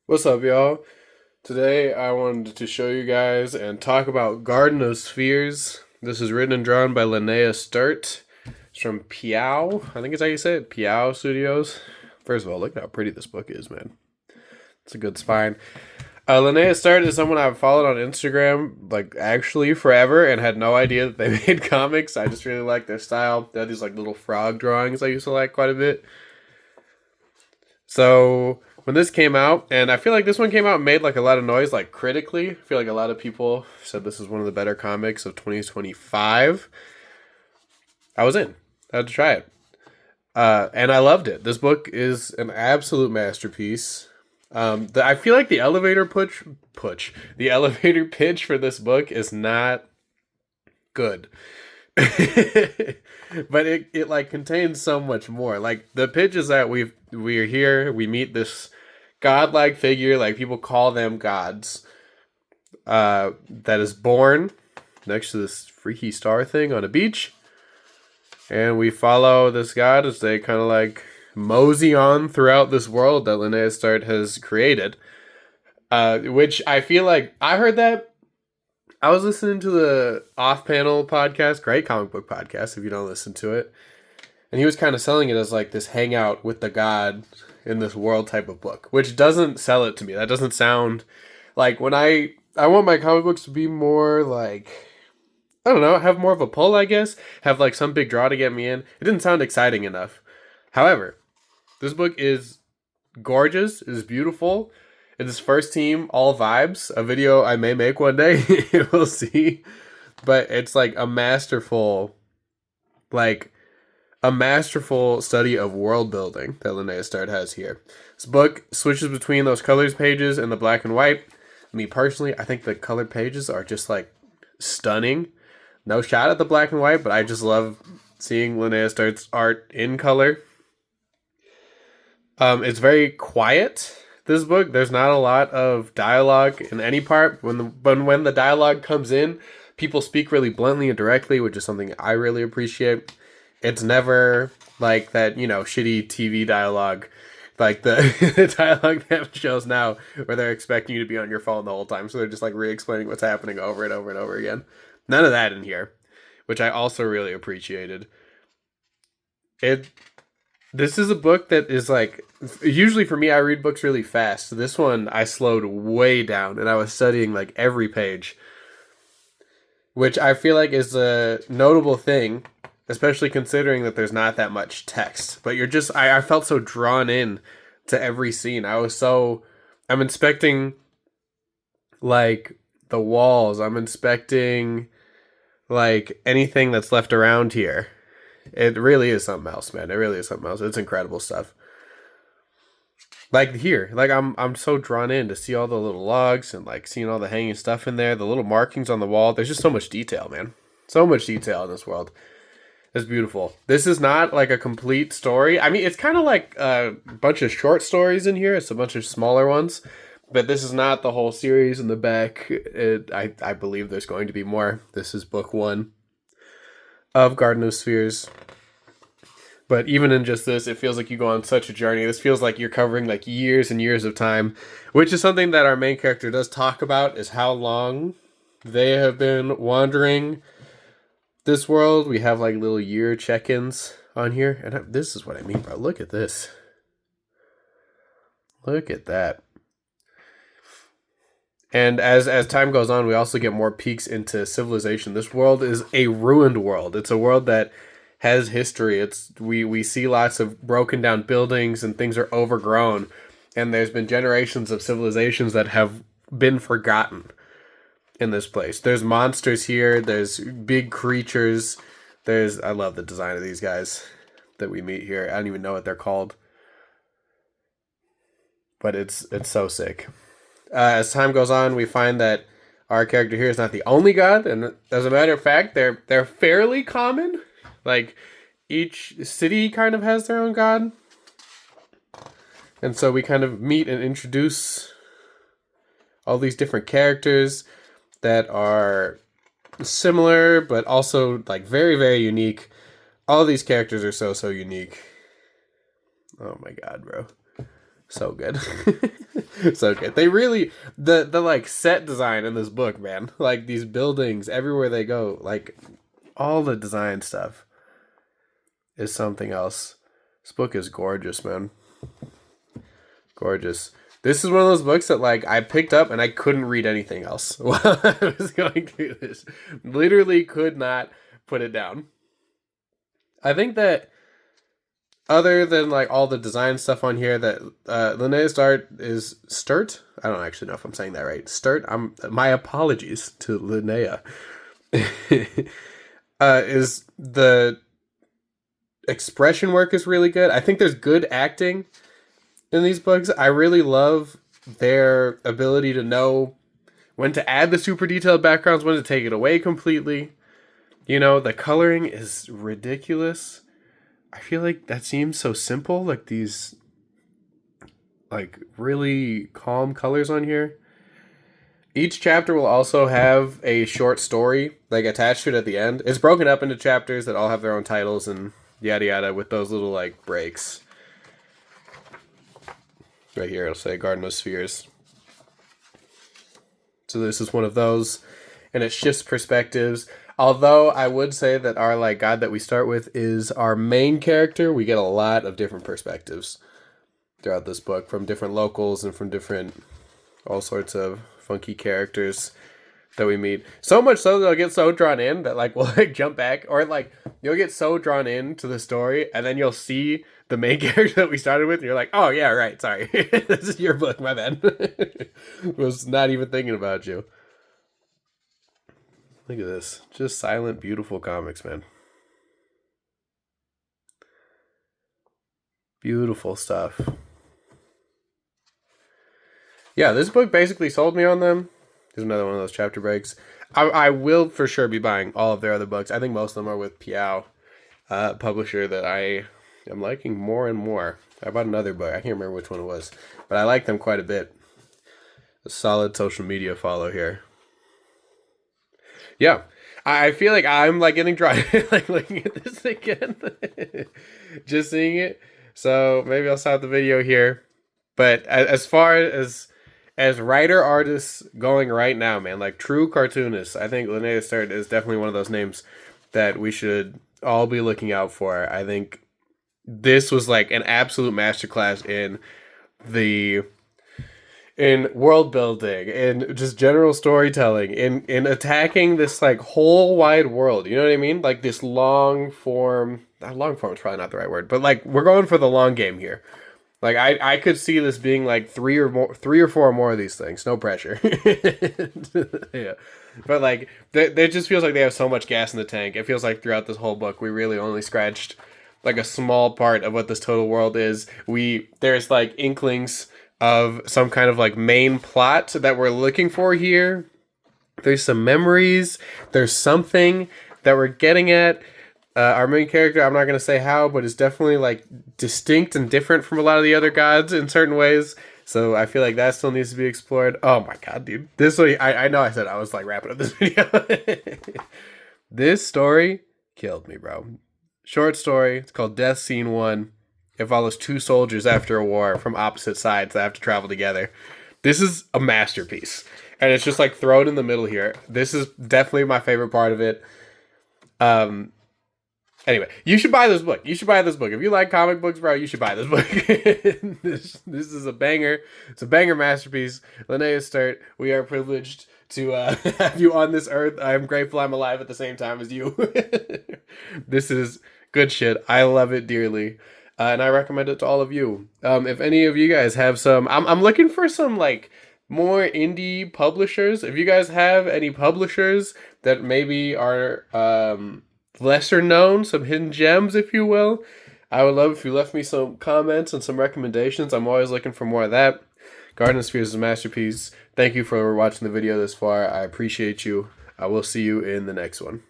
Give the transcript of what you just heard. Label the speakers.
Speaker 1: What's up, y'all? Today I wanted to show you guys and talk about Garden of Spheres. This is written and drawn by Linnea Sturt. It's from Piao. I think it's how you say it. Piao Studios. First of all, look at how pretty this book is, man. It's a good spine. Linnea Sturt is someone I've followed on Instagram, like, actually forever, and had no idea that they made comics. I just really like their style. They have these, like, little frog drawings I used to like quite a bit. So when this came out, and I feel like this one came out and made like a lot of noise, like critically. I feel like a lot of people said this is one of the better comics of 2025. I was in. I had to try it. And I loved it. This book is an absolute masterpiece. I feel like the the elevator pitch for this book is not good. But it like contains so much more. Like the pitch is that we're here, we meet this godlike figure, like people call them gods, that is born next to this freaky star thing on a beach. And we follow this god as they kind of like mosey on throughout this world that Linnea Sturt has created. Which I feel like I heard that. I was listening to the Off Panel podcast, great comic book podcast if you don't listen to it. And he was kind of selling it as like this hangout with the god in this world type of book, which doesn't sell it to me. That doesn't sound like when I want my comic books to be more like, I don't know, have more of a pull, I guess. Have like some big draw to get me in. It didn't sound exciting enough. However, this book is gorgeous, it is beautiful. It's his first team, all vibes. A video I may make one day. We'll see. But it's like a masterful study of world building that Linnea Sturt has here. This book switches between those colors pages and the black and white. Me personally, I think the colored pages are just like stunning. No shot at the black and white, but I just love seeing Linnea Sturt's art in color. It's very quiet. This book, there's not a lot of dialogue in any part. When the dialogue comes in, people speak really bluntly and directly, which is something I really appreciate. It's never like that, shitty TV dialogue, like the dialogue they have shows now, where they're expecting you to be on your phone the whole time, so they're just like re-explaining what's happening over and over and over again. None of that in here, which I also really appreciated. This is a book that is like, usually for me, I read books really fast. This one, I slowed way down, and I was studying like every page, which I feel like is a notable thing, especially considering that there's not that much text. But I felt so drawn in to every scene. I'm inspecting like the walls. I'm inspecting like anything that's left around here. It really is something else, man. It really is something else. It's incredible stuff. Like here, like I'm so drawn in to see all the little logs and like seeing all the hanging stuff in there, the little markings on the wall. There's just so much detail, man. So much detail in this world. It's beautiful. This is not like a complete story. I mean, it's kind of like a bunch of short stories in here. It's a bunch of smaller ones, but this is not the whole series in the back. I believe there's going to be more. This is book 1 of Garden of Spheres. But even in just this, it feels like you go on such a journey. This feels like you're covering like years and years of time, which is something that our main character does talk about, is how long they have been wandering this world. We have like little year check-ins on here. And this is what I mean, bro. Look at this. Look at that. And as time goes on, we also get more peeks into civilization. This world is a ruined world. It's a world that has history. We see lots of broken down buildings and things are overgrown. And there's been generations of civilizations that have been forgotten in this place. There's monsters here. There's big creatures. I love the design of these guys that we meet here. I don't even know what they're called. But it's so sick. As time goes on, we find that our character here is not the only god, and as a matter of fact, they're fairly common. Like, each city kind of has their own god. And so we kind of meet and introduce all these different characters that are similar, but also like very, very unique. All these characters are so unique. Oh my god, bro. So good. So good. They really the like set design in this book, man. Like these buildings everywhere they go, like all the design stuff is something else. This book is gorgeous, man. Gorgeous. This is one of those books that like I picked up and I couldn't read anything else while I was going through this. Literally could not put it down. I think that other than like all the design stuff on here, that Linnaeus art is Sturt. I don't actually know if I'm saying that right. Sturt. My apologies to Linnea. Is the expression work is really good. I think there's good acting in these books. I really love their ability to know when to add the super detailed backgrounds, when to take it away completely. You know, the coloring is ridiculous. I feel like that seems so simple, like these like really calm colors on here. Each chapter will also have a short story like attached to it at the end. It's broken up into chapters that all have their own titles and yada yada with those little like breaks. Right here it'll say Garden of Spheres. So this is one of those, and it shifts perspectives. Although I would say that our like god that we start with is our main character, we get a lot of different perspectives throughout this book from different locals and from different all sorts of funky characters that we meet. So much so that I'll get so drawn in that like we'll like jump back, or like you'll get so drawn into the story and then you'll see the main character that we started with and you're like, oh yeah, right, sorry. This is your book, my bad. Was not even thinking about you. Look at this. Just silent, beautiful comics, man. Beautiful stuff. Yeah, this book basically sold me on them. There's another one of those chapter breaks. I will for sure be buying all of their other books. I think most of them are with Piao, publisher that I am liking more and more. I bought another book. I can't remember which one it was, but I like them quite a bit. A solid social media follow here. Yeah, I feel like I'm like getting dry, like looking at this again, just seeing it. So maybe I'll stop the video here. But as far as writer artists going right now, man, like true cartoonists, I think Linnaeus Sturt is definitely one of those names that we should all be looking out for. I think this was like an absolute masterclass in world building, in just general storytelling, in attacking this like whole wide world. You know what I mean? Like this long form is probably not the right word, but like we're going for the long game here. Like I could see this being like three or four more of these things. No pressure. Yeah, but like it just feels like they have so much gas in the tank. It feels like throughout this whole book we really only scratched like a small part of what this total world is. There's like inklings of some kind of like main plot that we're looking for here. There's some memories. There's something that we're getting at. Our main character, I'm not going to say how, but is definitely like distinct and different from a lot of the other gods in certain ways. So I feel like that still needs to be explored. Oh my god, dude. This way, I know I said I was like wrapping up this video. This story killed me, bro. Short story. It's called Death Scene 1. It follows two soldiers after a war from opposite sides that have to travel together. This is a masterpiece. And it's just like thrown in the middle here. This is definitely my favorite part of it. Anyway, you should buy this book. If you like comic books, bro, you should buy this book. This is a banger. It's a banger masterpiece. Linnaeus Sturt, we are privileged to have you on this earth. I'm grateful I'm alive at the same time as you. This is good shit. I love it dearly. And I recommend it to all of you. If any of you guys have some... I'm looking for some, like, more indie publishers. If you guys have any publishers that maybe are lesser known, some hidden gems, if you will, I would love if you left me some comments and some recommendations. I'm always looking for more of that. Garden of Spheres is a masterpiece. Thank you for watching the video this far. I appreciate you. I will see you in the next one.